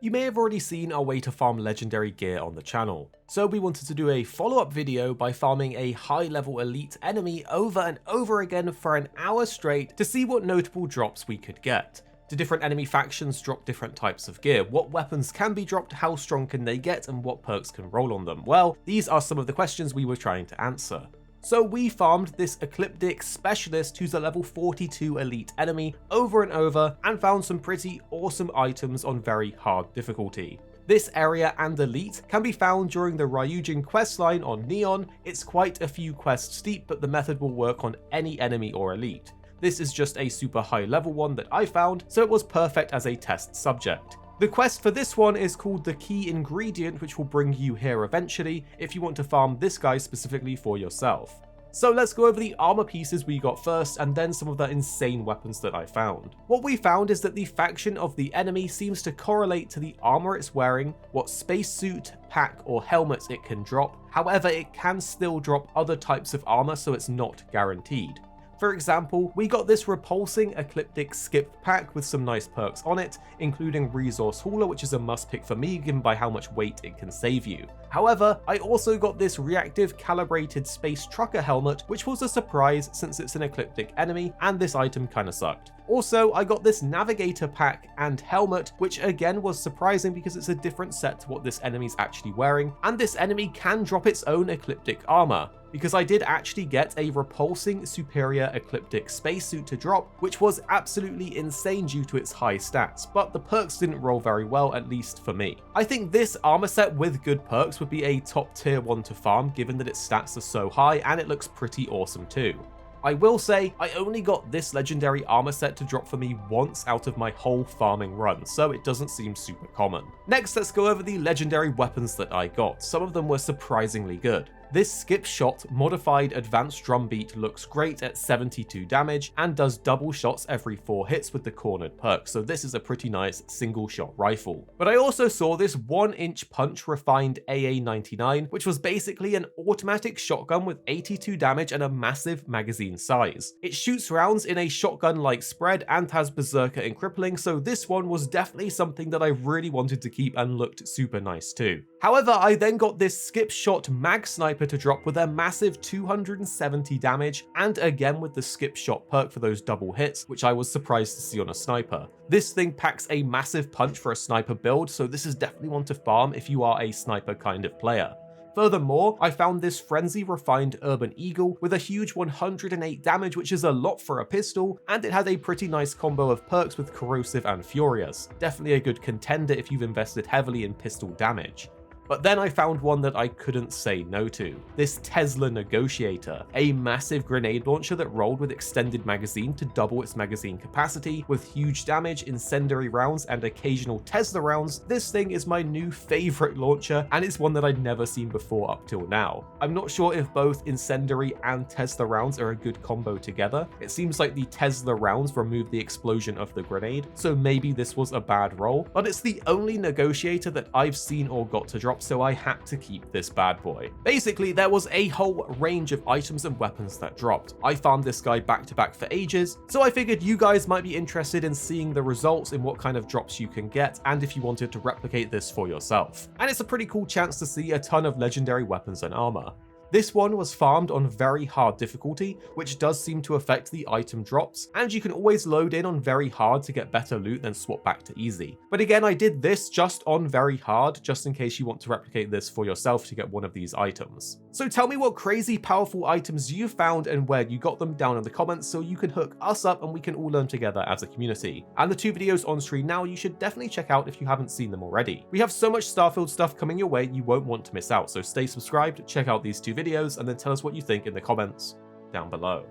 You may have already seen our way to farm legendary gear on the channel, so we wanted to do a follow-up video by farming a high-level elite enemy over and over again for an hour straight to see what notable drops we could get. Do different enemy factions drop different types of gear? What weapons can be dropped, how strong can they get, and what perks can roll on them? Well, these are some of the questions we were trying to answer. So we farmed this Ecliptic Specialist who's a level 42 elite enemy over and over and found some pretty awesome items on very hard difficulty. This area and elite can be found during the Ryujin questline on Neon. It's quite a few quests deep, but the method will work on any enemy or elite. This is just a super high level one that I found, so it was perfect as a test subject. The quest for this one is called the Key Ingredient, which will bring you here eventually if you want to farm this guy specifically for yourself. So let's go over the armor pieces we got first and then some of the insane weapons that I found. What we found is that the faction of the enemy seems to correlate to the armor it's wearing, what spacesuit, pack or helmet it can drop. However, it can still drop other types of armor, so it's not guaranteed. For example, we got this repulsing Ecliptic Skip pack with some nice perks on it, including Resource Hauler, which is a must pick for me given by how much weight it can save you. However, I also got this reactive calibrated Space Trucker helmet, which was a surprise since it's an Ecliptic enemy and this item kinda sucked. Also, I got this Navigator pack and helmet, which again was surprising because it's a different set to what this enemy's actually wearing, and this enemy can drop its own Ecliptic armor, because I did actually get a repulsing superior Ecliptic spacesuit to drop, which was absolutely insane due to its high stats, but the perks didn't roll very well, at least for me. I think this armor set with good perks would be a top tier one to farm given that its stats are so high and it looks pretty awesome too. I will say, I only got this legendary armor set to drop for me once out of my whole farming run, so it doesn't seem super common. Next, let's go over the legendary weapons that I got. Some of them were surprisingly good. This Skip Shot modified advanced drumbeat looks great at 72 damage and does double shots every 4 hits with the cornered perk, so this is a pretty nice single shot rifle. But I also saw this 1-inch punch refined AA-99, which was basically an automatic shotgun with 82 damage and a massive magazine size. It shoots rounds in a shotgun-like spread and has Berserker and Crippling, so this one was definitely something that I really wanted to keep and looked super nice too. However, I then got this Skip Shot Mag Sniper to drop with a massive 270 damage, and again with the Skip Shot perk for those double hits, which I was surprised to see on a sniper. This thing packs a massive punch for a sniper build, so this is definitely one to farm if you are a sniper kind of player. Furthermore, I found this Frenzy Refined Urban Eagle with a huge 108 damage, which is a lot for a pistol, and it had a pretty nice combo of perks with Corrosive and Furious. Definitely a good contender if you've invested heavily in pistol damage. But then I found one that I couldn't say no to. This Tesla Negotiator, a massive grenade launcher that rolled with extended magazine to double its magazine capacity, with huge damage, incendiary rounds, and occasional Tesla rounds. This thing is my new favorite launcher, and it's one that I'd never seen before up till now. I'm not sure if both incendiary and Tesla rounds are a good combo together. It seems like the Tesla rounds remove the explosion of the grenade, so maybe this was a bad roll, but it's the only negotiator that I've seen or got to drop, so I had to keep this bad boy. Basically, there was a whole range of items and weapons that dropped. I farmed this guy back to back for ages, so I figured you guys might be interested in seeing the results in what kind of drops you can get, and if you wanted to replicate this for yourself. And it's a pretty cool chance to see a ton of legendary weapons and armor. This one was farmed on very hard difficulty, which does seem to affect the item drops, and you can always load in on very hard to get better loot than swap back to easy. But again, I did this just on very hard, just in case you want to replicate this for yourself to get one of these items. So tell me what crazy powerful items you found and where you got them down in the comments so you can hook us up and we can all learn together as a community. And the 2 videos on screen now you should definitely check out if you haven't seen them already. We have so much Starfield stuff coming your way you won't want to miss out, so stay subscribed, check out these 2 videos, and then tell us what you think in the comments down below.